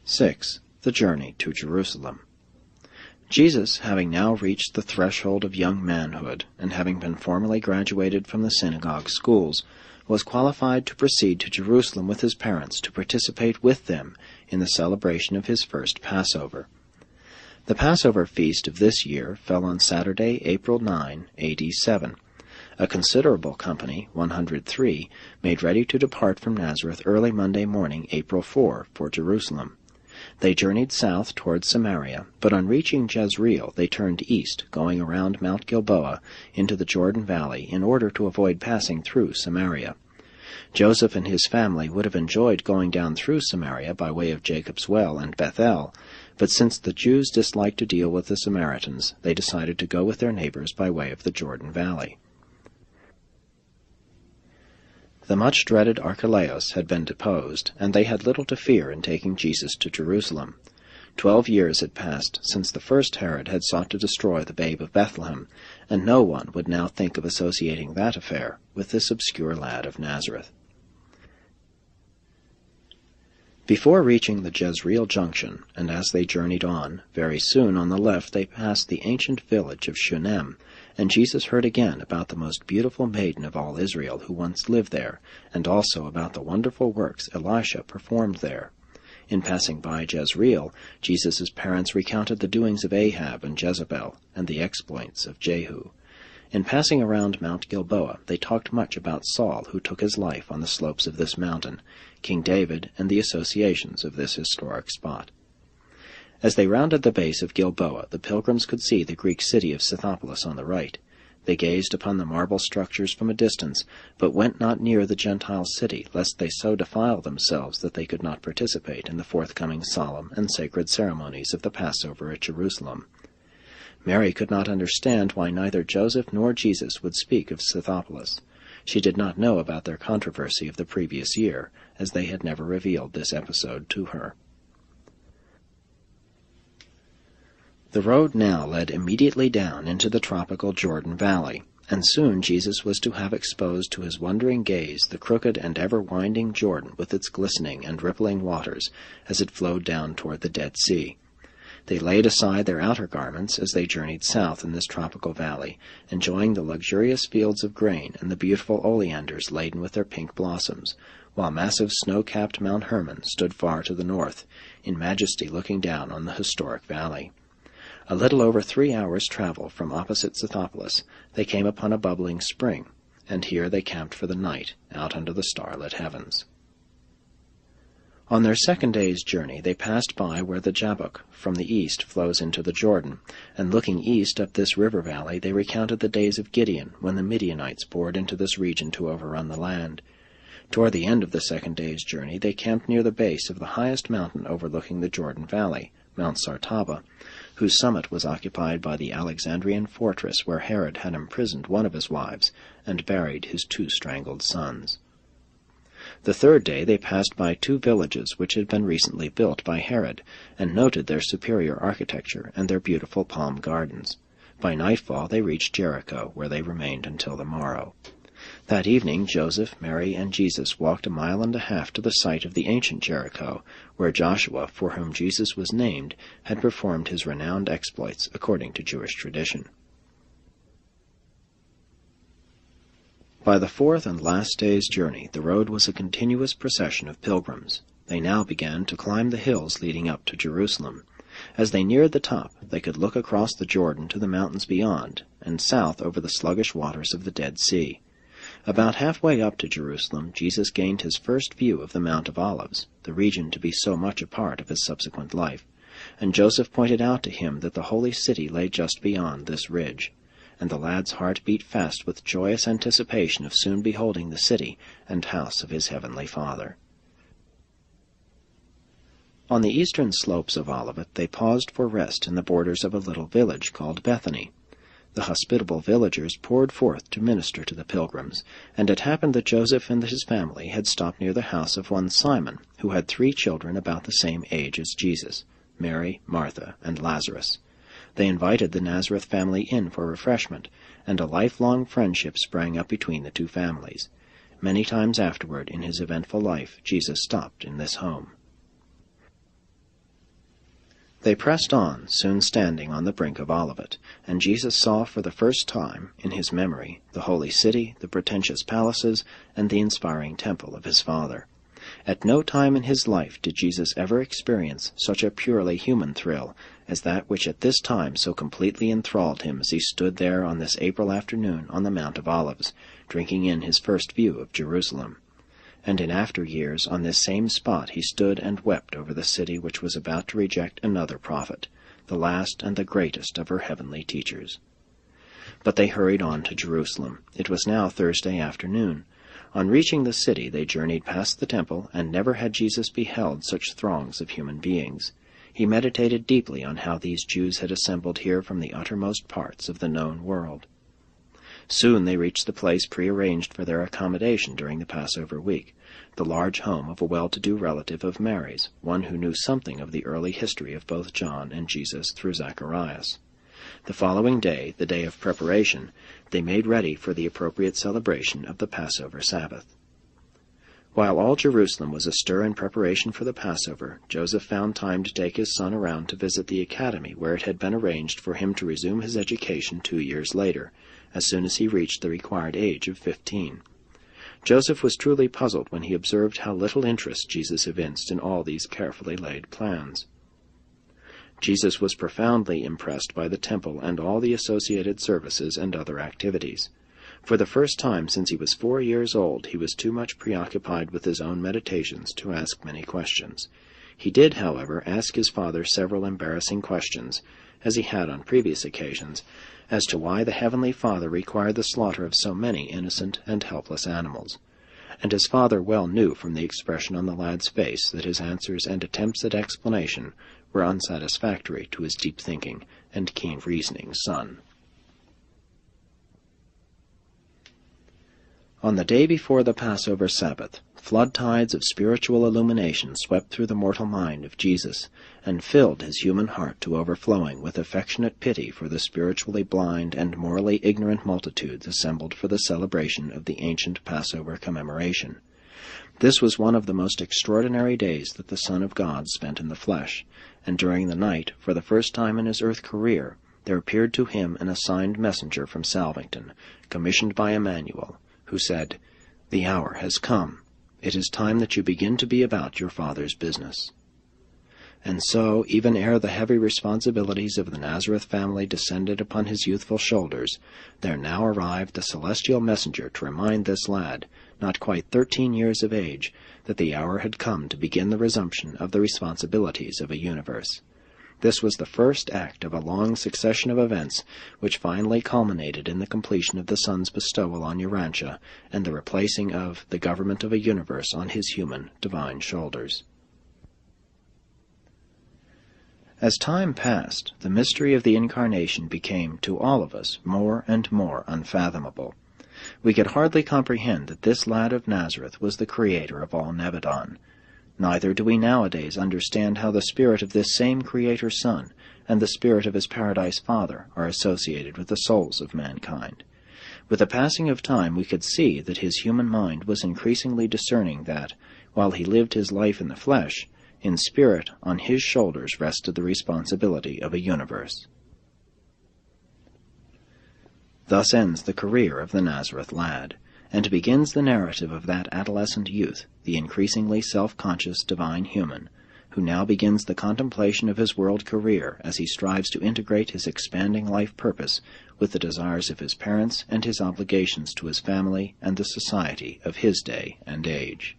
6. The journey to Jerusalem. Jesus, having now reached the threshold of young manhood, and having been formally graduated from the synagogue schools, was qualified to proceed to Jerusalem with his parents to participate with them in the celebration of his first Passover. The Passover feast of this year fell on Saturday, April 9, A.D. 7. A considerable company, 103, made ready to depart from Nazareth early Monday morning, April 4, for Jerusalem. They journeyed south towards Samaria, but on reaching Jezreel they turned east, going around Mount Gilboa into the Jordan Valley in order to avoid passing through Samaria. Joseph and his family would have enjoyed going down through Samaria by way of Jacob's Well and Bethel, but since the Jews disliked to deal with the Samaritans, they decided to go with their neighbors by way of the Jordan Valley. The much-dreaded Archelaus had been deposed, and they had little to fear in taking Jesus to Jerusalem. 12 years had passed since the first Herod had sought to destroy the babe of Bethlehem, and no one would now think of associating that affair with this obscure lad of Nazareth. Before reaching the Jezreel junction, and as they journeyed on, very soon on the left they passed the ancient village of Shunem, and Jesus heard again about the most beautiful maiden of all Israel who once lived there, and also about the wonderful works Elisha performed there. In passing by Jezreel, Jesus' parents recounted the doings of Ahab and Jezebel, and the exploits of Jehu. In passing around Mount Gilboa, they talked much about Saul, who took his life on the slopes of this mountain, King David, and the associations of this historic spot. As they rounded the base of Gilboa, the pilgrims could see the Greek city of Scythopolis on the right. They gazed upon the marble structures from a distance, but went not near the Gentile city, lest they so defile themselves that they could not participate in the forthcoming solemn and sacred ceremonies of the Passover at Jerusalem. Mary could not understand why neither Joseph nor Jesus would speak of Scythopolis. She did not know about their controversy of the previous year, as they had never revealed this episode to her. The road now led immediately down into the tropical Jordan Valley, and soon Jesus was to have exposed to his wondering gaze the crooked and ever-winding Jordan with its glistening and rippling waters as it flowed down toward the Dead Sea. They laid aside their outer garments as they journeyed south in this tropical valley, enjoying the luxurious fields of grain and the beautiful oleanders laden with their pink blossoms, while massive snow-capped Mount Hermon stood far to the north, in majesty looking down on the historic valley. A little over 3 hours' travel from opposite Scythopolis, they came upon a bubbling spring, and here they camped for the night, out under the starlit heavens. On their second day's journey they passed by where the Jabbok from the east flows into the Jordan, and looking east up this river valley they recounted the days of Gideon, when the Midianites poured into this region to overrun the land. Toward the end of the second day's journey they camped near the base of the highest mountain overlooking the Jordan Valley, Mount Sartaba, whose summit was occupied by the Alexandrian fortress where Herod had imprisoned one of his wives and buried his 2 strangled sons. The third day they passed by 2 villages which had been recently built by Herod, and noted their superior architecture and their beautiful palm gardens. By nightfall they reached Jericho, where they remained until the morrow. That evening Joseph, Mary, and Jesus walked 1.5 miles to the site of the ancient Jericho, where Joshua, for whom Jesus was named, had performed his renowned exploits according to Jewish tradition. By the 4th and last day's journey the road was a continuous procession of pilgrims. They now began to climb the hills leading up to Jerusalem. As they neared the top, they could look across the Jordan to the mountains beyond, and south over the sluggish waters of the Dead Sea. About halfway up to Jerusalem, Jesus gained his first view of the Mount of Olives, the region to be so much a part of his subsequent life, and Joseph pointed out to him that the holy city lay just beyond this ridge, and the lad's heart beat fast with joyous anticipation of soon beholding the city and house of his heavenly Father. On the eastern slopes of Olivet they paused for rest in the borders of a little village called Bethany. The hospitable villagers poured forth to minister to the pilgrims, and it happened that Joseph and his family had stopped near the house of one Simon, who had 3 children about the same age as Jesus, Mary, Martha, and Lazarus. They invited the Nazareth family in for refreshment, and a lifelong friendship sprang up between the 2 families. Many times afterward in his eventful life Jesus stopped in this home. They pressed on, soon standing on the brink of Olivet, and Jesus saw for the first time, in his memory, the holy city, the pretentious palaces, and the inspiring temple of his Father. At no time in his life did Jesus ever experience such a purely human thrill as that which at this time so completely enthralled him as he stood there on this April afternoon on the Mount of Olives, drinking in his first view of Jerusalem. And in after years on this same spot he stood and wept over the city which was about to reject another prophet, the last and the greatest of her heavenly teachers. But they hurried on to Jerusalem. It was now Thursday afternoon. On reaching the city they journeyed past the temple, and never had Jesus beheld such throngs of human beings. He meditated deeply on how these Jews had assembled here from the uttermost parts of the known world. Soon they reached the place prearranged for their accommodation during the Passover week, the large home of a well-to-do relative of Mary's, one who knew something of the early history of both John and Jesus through Zacharias. The following day, the day of preparation, they made ready for the appropriate celebration of the Passover Sabbath. While all Jerusalem was astir in preparation for the Passover, Joseph found time to take his son around to visit the academy where it had been arranged for him to resume his education 2 years later, as soon as he reached the required age of 15. Joseph was truly puzzled when he observed how little interest Jesus evinced in all these carefully laid plans. Jesus was profoundly impressed by the temple and all the associated services and other activities. For the first time since he was 4 years old, he was too much preoccupied with his own meditations to ask many questions. He did, however, ask his father several embarrassing questions, as he had on previous occasions, as to why the Heavenly Father required the slaughter of so many innocent and helpless animals. And his father well knew from the expression on the lad's face that his answers and attempts at explanation were unsatisfactory to his deep thinking and keen reasoning son. On the day before the Passover Sabbath, flood tides of spiritual illumination swept through the mortal mind of Jesus, and filled his human heart to overflowing with affectionate pity for the spiritually blind and morally ignorant multitudes assembled for the celebration of the ancient Passover commemoration. This was one of the most extraordinary days that the Son of God spent in the flesh, and during the night, for the first time in his earth career, there appeared to him an assigned messenger from Salvington, commissioned by Emmanuel, who said, "The hour has come. It is time that you begin to be about your Father's business." And so, even ere the heavy responsibilities of the Nazareth family descended upon his youthful shoulders, there now arrived the celestial messenger to remind this lad, not quite 13 years of age, that the hour had come to begin the resumption of the responsibilities of a universe. This was the first act of a long succession of events which finally culminated in the completion of the Son's bestowal on Urantia and the replacing of the government of a universe on his human, divine shoulders. As time passed, the mystery of the Incarnation became, to all of us, more and more unfathomable. We could hardly comprehend that this lad of Nazareth was the creator of all Nebadon. Neither do we nowadays understand how the spirit of this same Creator Son and the spirit of his Paradise Father are associated with the souls of mankind. With the passing of time we could see that his human mind was increasingly discerning that, while he lived his life in the flesh, in spirit on his shoulders rested the responsibility of a universe. Thus ends the career of the Nazareth lad, and begins the narrative of that adolescent youth, the increasingly self-conscious divine human, who now begins the contemplation of his world career as he strives to integrate his expanding life purpose with the desires of his parents and his obligations to his family and the society of his day and age.